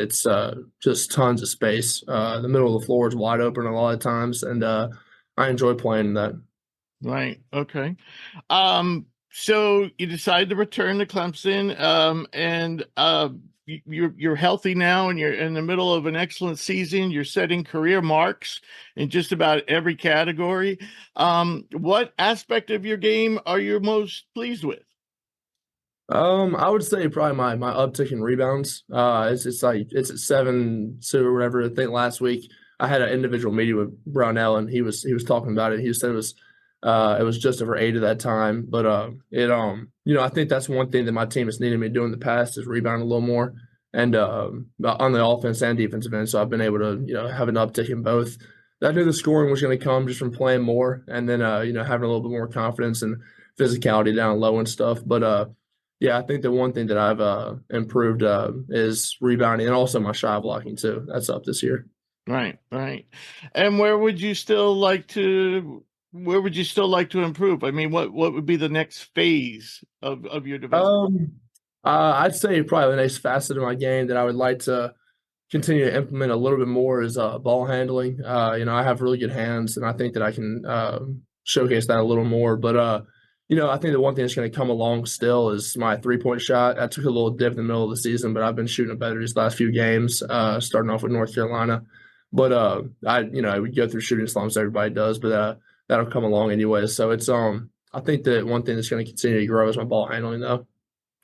just tons of space. The middle of the floor is wide open a lot of times, and I enjoy playing that. Right. Okay. So you decided to return to Clemson, and you're healthy now, and you're in the middle of an excellent season. You're setting career marks in just about every category. What aspect of your game are you most pleased with? I would say probably my uptick in rebounds. It's at 7-2 or whatever. I think last week I had an individual meeting with Brownell, and he was talking about it. He said it was just over 8 at that time, but I think that's one thing that my team has needed me to do in the past is rebound a little more, and on the offense and defensive end. So I've been able to have an uptick in both. I knew the scoring was going to come just from playing more, and then having a little bit more confidence and physicality down low and stuff. But yeah, I think the one thing that I've improved is rebounding and also my shot blocking too. That's up this year. Right, right. And where would you still like to improve? I mean, what would be the next phase of your development? I'd say probably the next facet of my game that I would like to continue to implement a little bit more is ball handling. I have really good hands, and I think that I can showcase that a little more. But I think the one thing that's going to come along still is my 3-point shot. I took a little dip in the middle of the season, but I've been shooting it better these last few games, starting off with North Carolina. But I would go through shooting slumps, everybody does, but that'll come along anyway. So it's I think that one thing that's going to continue to grow is my ball handling, though.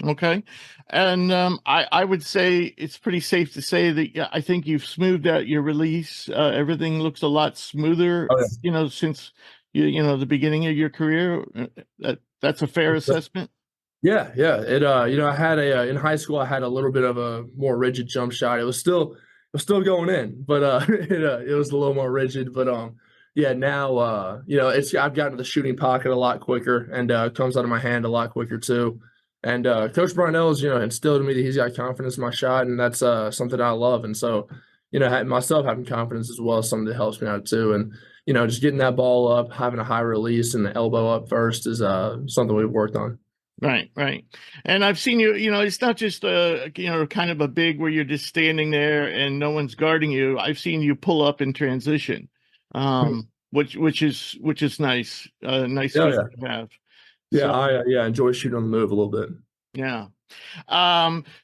Okay. And I would say it's pretty safe to say that I think you've smoothed out your release. Everything looks a lot smoother, Oh, yeah. Since the beginning of your career. That's a fair assessment. Yeah. It I had in high school I had a little bit of a more rigid jump shot. It was still going in, but it was a little more rigid. But yeah, now I've gotten to the shooting pocket a lot quicker, and comes out of my hand a lot quicker too. And Coach Brownell has instilled in me that he's got confidence in my shot, and that's something I love. And so myself having confidence as well is something that helps me out too. And just getting that ball up, having a high release and the elbow up first is something we've worked on. Right. And I've seen you, it's not just kind of a big where you're just standing there and no one's guarding you. I've seen you pull up in transition, which is nice. Nice to have. Yeah, I enjoy shooting on the move a little bit. Yeah.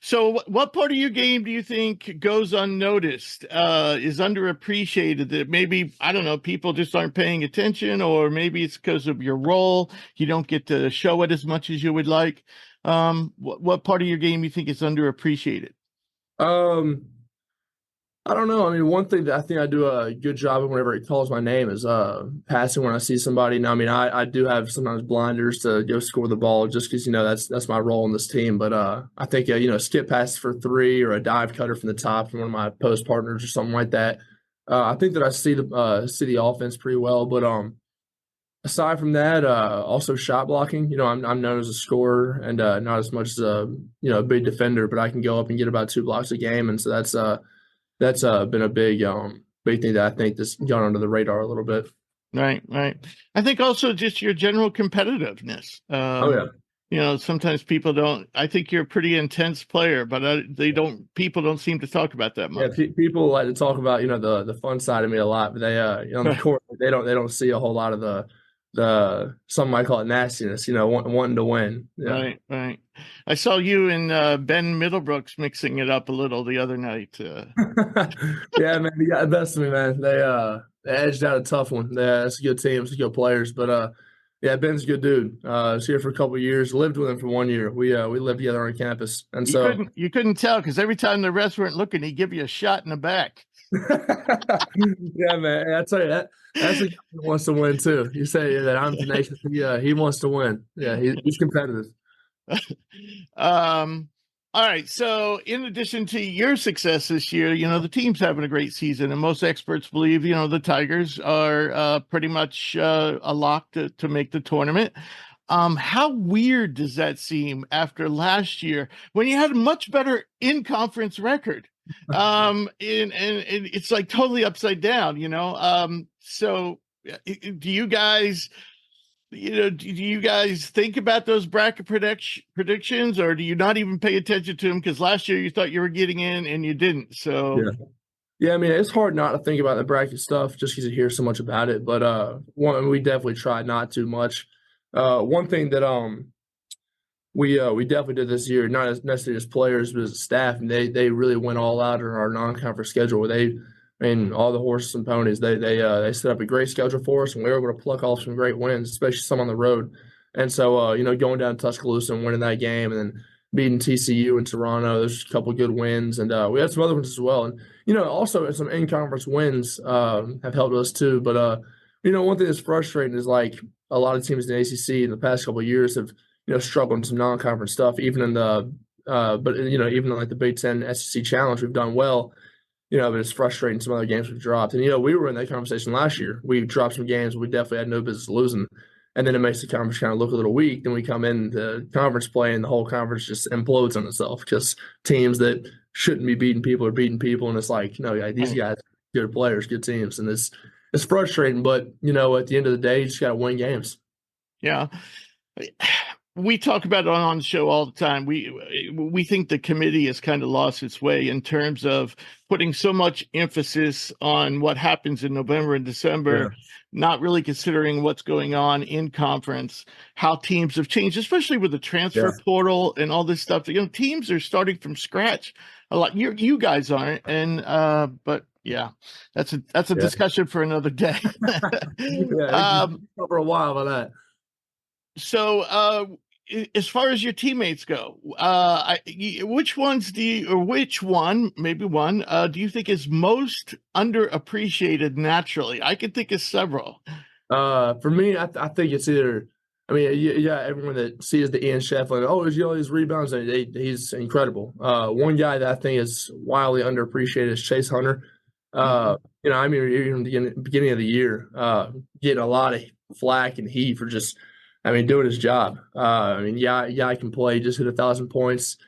So what part of your game do you think goes unnoticed, is underappreciated, that maybe, I don't know, people just aren't paying attention, or maybe it's because of your role, you don't get to show it as much as you would like? What part of your game you think is underappreciated? I don't know. I mean, one thing that I think I do a good job of whenever he calls my name is passing when I see somebody. Now, I mean, I do have sometimes blinders to go score the ball just because, that's my role in this team. But I think, skip pass for 3 or a dive cutter from the top from one of my post partners or something like that. I think that I see the offense pretty well. But aside from that, also shot blocking. I'm known as a scorer and not as much as a big defender, but I can go up and get about 2 blocks a game. And so that's been a big thing that I think that's gone under the radar a little bit. Right. I think also just your general competitiveness. Sometimes people don't. I think you're a pretty intense player, but people don't seem to talk about that much. Yeah, people like to talk about the fun side of me a lot, but they on the court they don't see a whole lot of the some might call it nastiness, wanting to win. Yeah. Right. I saw you and Ben Middlebrooks mixing it up a little the other night. Yeah, man, you got the best of me, man. They edged out a tough one. It's a good team, it's good players, but yeah, Ben's a good dude. Was here for a couple of years, lived with him for 1 year. We lived together on campus, and you couldn't tell because every time the refs weren't looking, he'd give you a shot in the back. Yeah, man. I tell you that's a guy who wants to win too. You say that I'm tenacious. He wants to win. Yeah, he's competitive. All right. So in addition to your success this year, the team's having a great season, and most experts believe, the Tigers are pretty much a lock to make the tournament. How weird does that seem after last year when you had a much better in-conference record? And it's like totally upside down, So do you guys do you guys think about those bracket predictions, or do you not even pay attention to them? Because last year you thought you were getting in and you didn't. So yeah, I mean, it's hard not to think about the bracket stuff just because you hear so much about it. But we definitely tried not too much. One thing that we definitely did this year, not as necessarily as players, but as a staff, and they really went all out on our non-conference schedule. All the horses and ponies, they set up a great schedule for us, and we were able to pluck off some great wins, especially some on the road. And so, going down to Tuscaloosa and winning that game, and then beating TCU in Toronto, there's a couple good wins, and we had some other ones as well. And also some in-conference wins have helped us too. But one thing that's frustrating is like a lot of teams in the ACC in the past couple of years have struggled in some non-conference stuff. Even in the even in like the Big Ten SEC Challenge, we've done well. But it's frustrating some other games we've dropped. And we were in that conversation last year. We dropped some games we definitely had no business losing. And then it makes the conference kind of look a little weak. Then we come into conference play and the whole conference just implodes on itself because teams that shouldn't be beating people are beating people. And it's like, these guys are good players, good teams. And it's frustrating. But, at the end of the day, you just got to win games. Yeah. We talk about it on the show all the time. We think the committee has kind of lost its way in terms of putting so much emphasis on what happens in November and December, not really considering what's going on in conference, how teams have changed, especially with the transfer portal and all this stuff. Teams are starting from scratch a lot. You guys aren't, and but yeah, that's a discussion for another day. For a while about that. So, as far as your teammates go, which one, do you think is most underappreciated naturally? I can think of several. For me, I think it's either. I mean, everyone that sees the Ian Shefflin, his rebounds, he's incredible. One guy that I think is wildly underappreciated is Chase Hunter. Even the beginning of the year, getting a lot of flack and heat for just, doing his job. I can play. Just hit 1,000 points,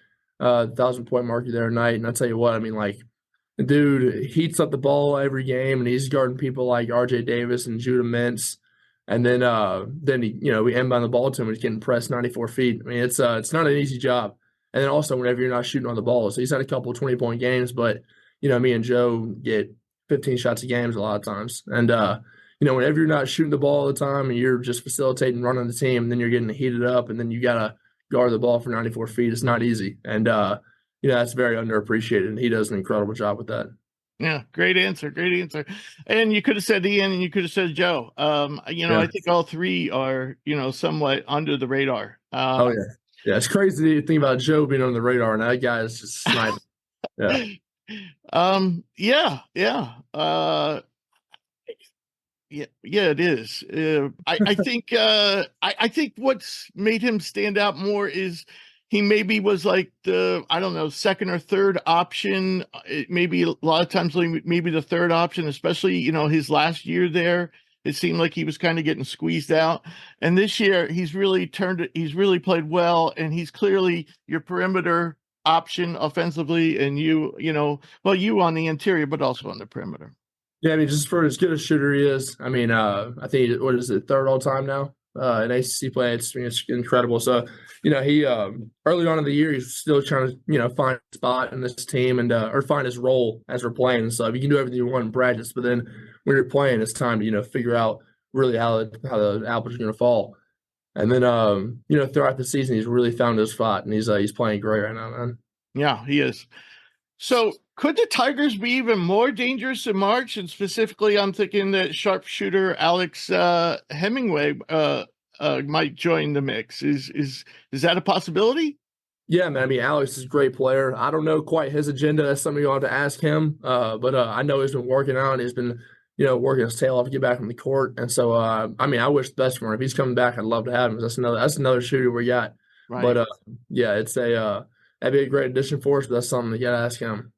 1,000-point mark the other night. And I tell you what, the dude heats up the ball every game, and he's guarding people like R.J. Davis and Judah Mintz. And then we inbound the ball to him, and he's getting pressed 94 feet. It's not an easy job. And then also whenever you're not shooting on the ball, so he's had a couple of 20-point games, but me and Joe get 15 shots a game a lot of times, and whenever you're not shooting the ball all the time and you're just facilitating, running the team, and then you're getting heated up, and then you got to guard the ball for 94 feet. It's not easy. And, that's very underappreciated, and he does an incredible job with that. Yeah, great answer. And you could have said Ian, and you could have said Joe. I think all three are, somewhat under the radar. Yeah, it's crazy to think about Joe being on the radar, and that guy is just sniping. Yeah, it is. I think I think what's made him stand out more is he maybe was like the, second or third option. Maybe a lot of times, maybe the third option, especially, his last year there, it seemed like he was kind of getting squeezed out. And this year he's really really played well. And he's clearly your perimeter option offensively. And you on the interior, but also on the perimeter. Yeah, just for as good a shooter he is, I think, what is it, third all time now in ACC play? It's incredible. So, he early on in the year, he's still trying to, find a spot in this team and or find his role as we're playing and stuff. You can do everything you want in practice, but then when you're playing, it's time to, figure out really how the apples are going to fall. And then, throughout the season, he's really found his spot, and he's playing great right now, man. Yeah, he is. So could the Tigers be even more dangerous in March? And specifically, I'm thinking that sharpshooter Alex Hemingway might join the mix. Is that a possibility? Yeah, man. Alex is a great player. I don't know quite his agenda. That's something you'll have to ask him. But I know he's been working out. He's been, working his tail off to get back on the court. And so, I wish the best for him. If he's coming back, I'd love to have him. That's another shooter we got. Right. But it's that'd be a great addition for us. But that's something you got to ask him.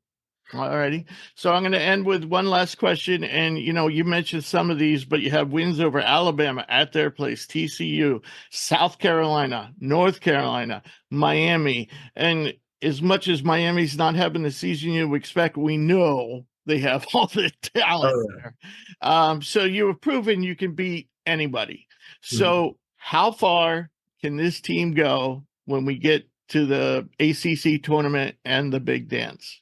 All righty. So I'm going to end with one last question. And, you mentioned some of these, but you have wins over Alabama at their place, TCU, South Carolina, North Carolina, Miami. And as much as Miami's not having the season you expect, we know they have all the talent there. So you have proven you can beat anybody. So how far can this team go when we get to the ACC tournament and the big dance?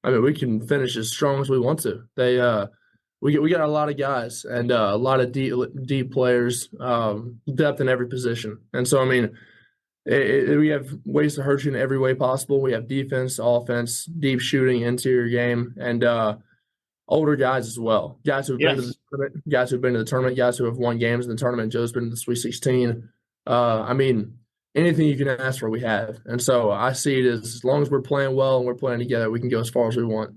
I mean, we can finish as strong as we want to. We got a lot of guys and a lot of deep players, depth in every position. And so, I mean, we have ways to hurt you in every way possible. We have defense, offense, deep shooting, interior game, and older guys as well. Guys who've been to the tournament, guys who've been to the tournament, guys who have won games in the tournament. Joe's been to the Sweet 16. I mean, anything you can ask for, we have. And so I see it as long as we're playing well and we're playing together, we can go as far as we want.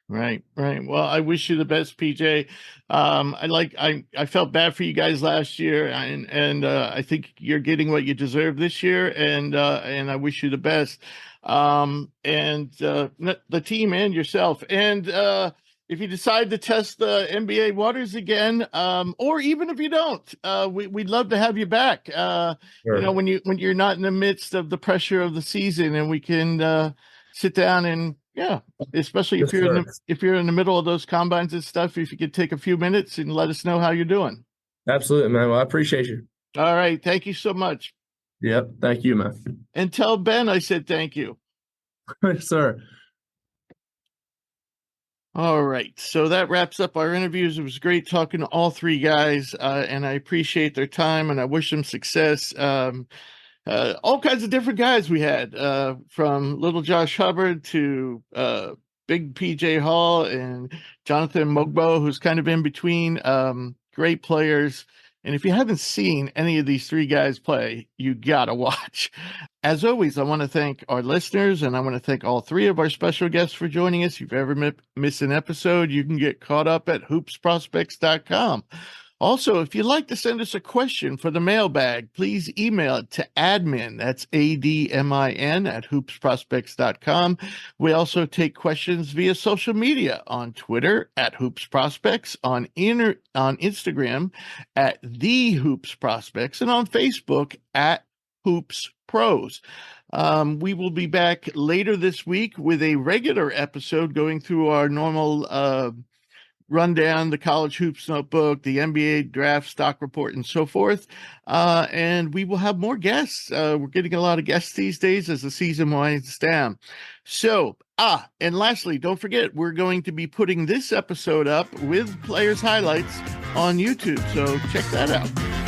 Right. Well, I wish you the best, PJ. I felt bad for you guys last year, and I think you're getting what you deserve this year, and I wish you the best. The team and yourself. And if you decide to test the NBA waters again, or even if you don't, we'd love to have you back. Sure. You know, when you're not in the midst of the pressure of the season, and we can sit down and especially if you're in the middle of those combines and stuff, if you could take a few minutes and let us know how you're doing. Absolutely, man. Well, I appreciate you. All right. Thank you so much. Yep. Thank you, man. And tell Ben I said thank you. Sir. All right. So that wraps up our interviews. It was great talking to all three guys, and I appreciate their time, and I wish them success. All kinds of different guys we had, from little Josh Hubbard to big PJ Hall and Jonathan Mogbo, who's kind of in between. Great players. And if you haven't seen any of these three guys play, you got to watch. As always, I want to thank our listeners, and I want to thank all three of our special guests for joining us. If you've ever missed an episode, you can get caught up at hoopsprospects.com. Also, if you'd like to send us a question for the mailbag, please email it to admin, that's ADMIN, at hoopsprospects.com. We also take questions via social media on Twitter at hoopsprospects, on Instagram at the hoopsprospects, and on Facebook at hoopspros. We will be back later this week with a regular episode going through our normal rundown, the college hoops notebook, the NBA draft stock report, and so forth. And we will have more guests. We're getting a lot of guests these days as the season winds down. So, and lastly, don't forget, we're going to be putting this episode up with players' highlights on YouTube. So check that out.